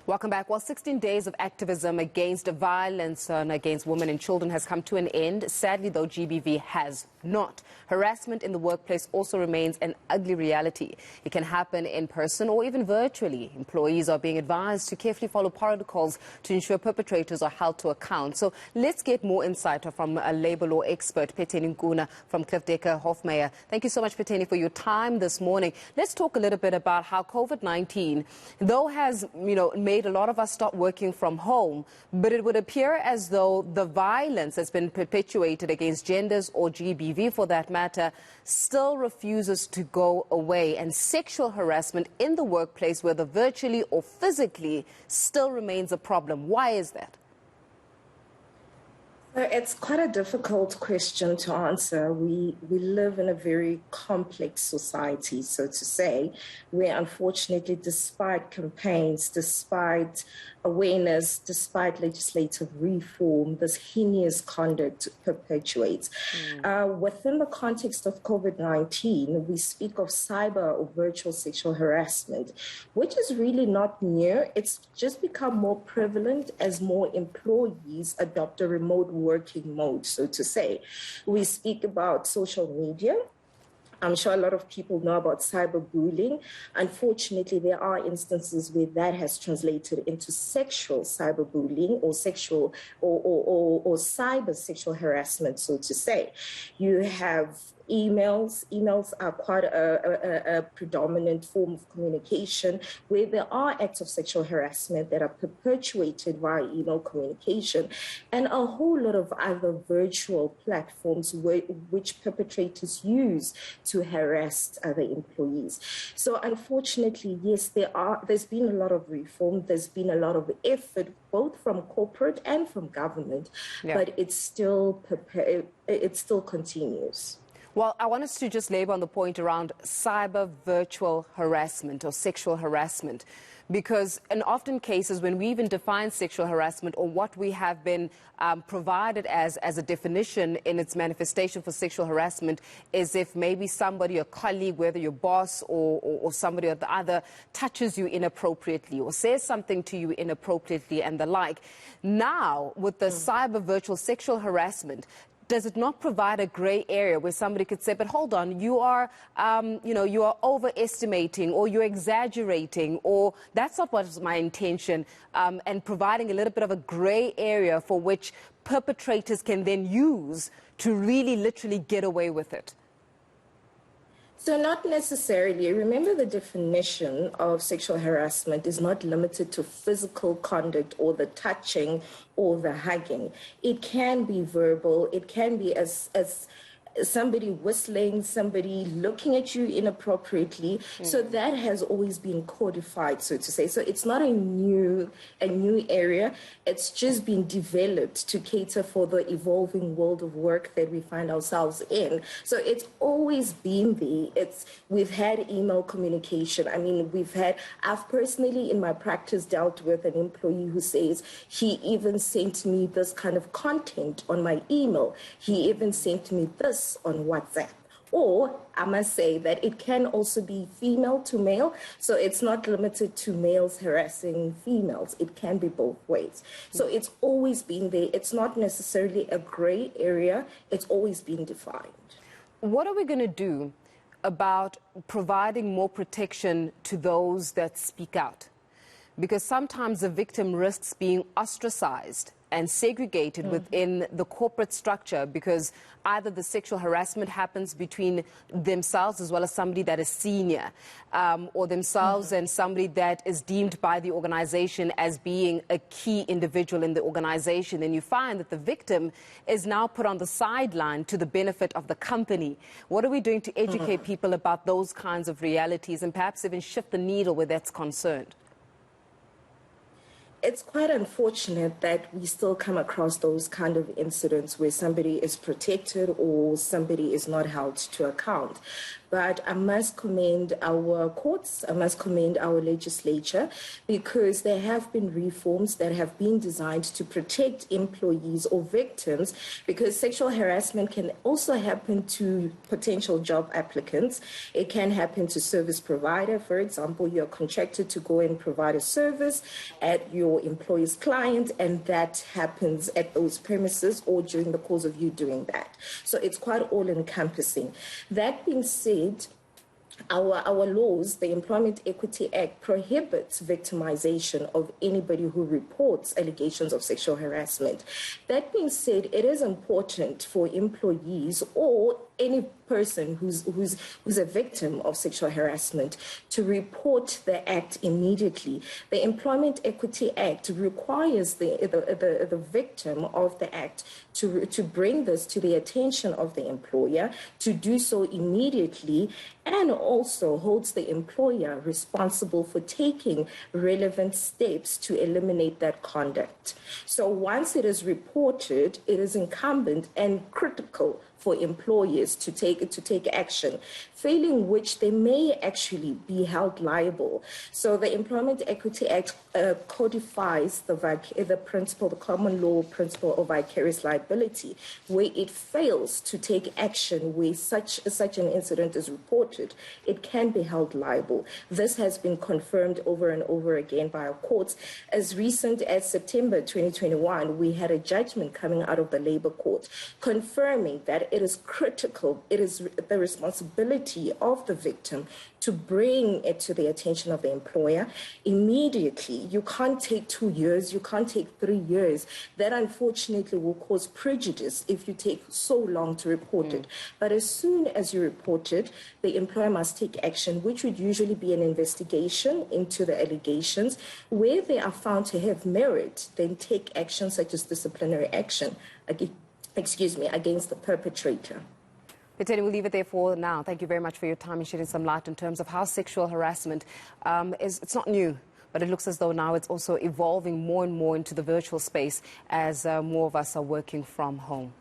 Welcome back. Well, 16 days of activism against violence against women and children has come to an end. Sadly, though, GBV has not. Harassment in the workplace also remains an ugly reality. It can happen in person or even virtually. Employees are being advised to carefully follow protocols to ensure perpetrators are held to account. So let's get more insight from a labor law expert, Phetheni Nkuna from Cliffe Dekker Hofmeyr. Thank you so much, Phetheni, for your time this morning. Let's talk a little bit about how COVID-19, though has, made a lot of us stop working from home, but it would appear as though the violence that's been perpetuated against genders or GBV for that matter still refuses to go away, and sexual harassment in the workplace, whether virtually or physically, still remains a problem. Why is that? It's quite a difficult question to answer. We live in a very complex society, so to say, where unfortunately, despite campaigns, despite awareness, despite legislative reform, this heinous conduct perpetuates. Within the context of COVID-19, we speak of cyber or virtual sexual harassment, which is really not new. It's just become more prevalent as more employees adopt a remote working mode, so to say. We speak about social media. I'm sure a lot of people know about cyberbullying. Unfortunately, there are instances where that has translated into sexual cyberbullying or sexual or cyber sexual harassment, so to say. You have emails. Emails are quite a predominant form of communication where there are acts of sexual harassment that are perpetuated via email communication, and a whole lot of other virtual platforms which perpetrators use to harass other employees. So unfortunately, yes, there's been a lot of reform, there's been a lot of effort, both from corporate and from government, but it still continues. Well, I want us to just labor on the point around cyber virtual harassment or sexual harassment, because in often cases when we even define sexual harassment or what we have been provided as a definition in its manifestation for sexual harassment is if maybe somebody, a colleague, whether your boss or somebody or the other, touches you inappropriately or says something to you inappropriately and the like. Now, with the cyber virtual sexual harassment, does it not provide a gray area where somebody could say, but hold on, you are overestimating or you're exaggerating, or that's not what was my intention, and providing a little bit of a gray area for which perpetrators can then use to really literally get away with it? So not necessarily. Remember, the definition of sexual harassment is not limited to physical conduct or the touching or the hugging. It can be verbal. It can be as somebody whistling, somebody looking at you inappropriately. So that has always been codified, so to say. So it's not a new area. It's just been developed to cater for the evolving world of work that we find ourselves in. So it's always been there. We've had email communication. I mean, I've personally in my practice dealt with an employee who says he even sent me this kind of content on my email. He even sent me this on WhatsApp. Or I must say that it can also be female to male, so it's not limited to males harassing females. It can be both ways. So it's always been there. It's not necessarily a gray area. It's always been defined. What are we going to do about providing more protection to those that speak out? Because sometimes the victim risks being ostracized and segregated within the corporate structure because either the sexual harassment happens between themselves as well as somebody that is senior, or themselves and somebody that is deemed by the organization as being a key individual in the organization. And you find that the victim is now put on the sideline to the benefit of the company. What are we doing to educate people about those kinds of realities and perhaps even shift the needle where that's concerned? It's quite unfortunate that we still come across those kind of incidents where somebody is protected or somebody is not held to account. But I must commend our courts, I must commend our legislature, because there have been reforms that have been designed to protect employees or victims, because sexual harassment can also happen to potential job applicants. It can happen to service provider. For example, you're contracted to go and provide a service at your employer's client, and that happens at those premises or during the course of you doing that. So it's quite all-encompassing. That being said, our laws, the Employment Equity Act, prohibits victimization of anybody who reports allegations of sexual harassment. That being said, it is important for employees or any person who's a victim of sexual harassment to report the act immediately. The Employment Equity Act requires the victim of the act to bring this to the attention of the employer, to do so immediately, and also holds the employer responsible for taking relevant steps to eliminate that conduct. So once it is reported, it is incumbent and critical for employers to take action, failing which they may actually be held liable. So the Employment Equity Act codifies the principle, the common law principle of vicarious liability, where it fails to take action where such an incident is reported, it can be held liable. This has been confirmed over and over again by our courts. As recent as September 2021, we had a judgment coming out of the Labour Court confirming that it is critical, it is the responsibility of the victim to bring it to the attention of the employer immediately. You can't take 2 years, you can't take 3 years. That unfortunately will cause prejudice if you take so long to report it. But as soon as you report it, the employer must take action, which would usually be an investigation into the allegations. Where they are found to have merit, then take action such as disciplinary action against the perpetrator. Phetheni, we'll leave it there for now. Thank you very much for your time and shedding some light in terms of how sexual harassment it's not new, but it looks as though now it's also evolving more and more into the virtual space as more of us are working from home.